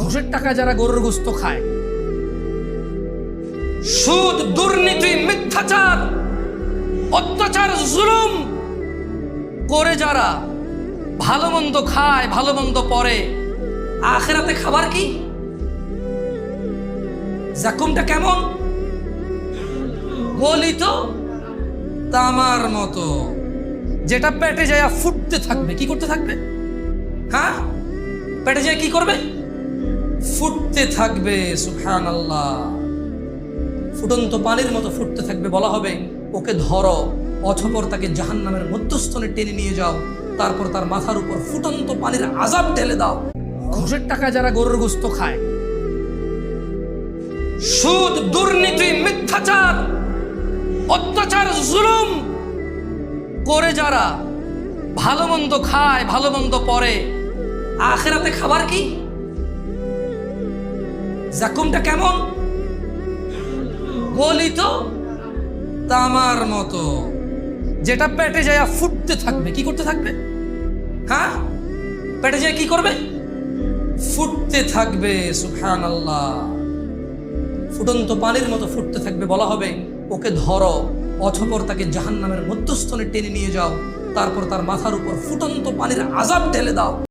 ঘুষের টাকা যারা গরুর গোস্ত খায়, সুদ, দুর্নীতি, মিথ্যাচার, অত্যাচার, জুলুম করে যারা ভালো মন্দ খায়, ভালো মন্দ পরে, আখিরাতে খাবার কি? জাকুমটা কেমন? গলিত তামার মতো, যেটা পেটে যায় ফুটতে থাকবে। কি করতে থাকবে? হ্যাঁ, পেটে যায় কি করবে? ফুটতে থাকবে। সুবহানাল্লাহ। ফুটন্ত পানির মতো ফুটতে থাকবে। বলা হবে ওকে ধরো, অতঃপর তাকে জাহান্নামের মধ্যস্থলে টেনে নিয়ে যাও, তারপর তার মাথার উপর ফুটন্ত পানির আযাব ঢেলে দাও। ঘুষের টাকা যারা গরুর গোস্ত খায়, সুদ, দুর্নীতি, মিথ্যাচার, অত্যাচার, জুলুম করে যারা ভালো মন্দ খায়, ভালো মন্দ পরে, আখিরাতে খাবার কি? জাকুমটা কেমন? গলিত তামার মতো, যেটা পেটে যায় ফুটতে থাকবে। কি করতে থাকবে? হ্যাঁ, পেটে যায় কি করবে? ফুটতে থাকবে। সুবহানাল্লাহ। ফুটন্ত পানির মতো ফুটতে থাকবে। বলা হবে ওকে ধরো, অতঃপর তাকে জাহান্নামের মধ্যস্থলে টেনে নিয়ে যাও, তারপর তার মাথার উপর ফুটন্ত পানির আযাব ঢেলে দাও।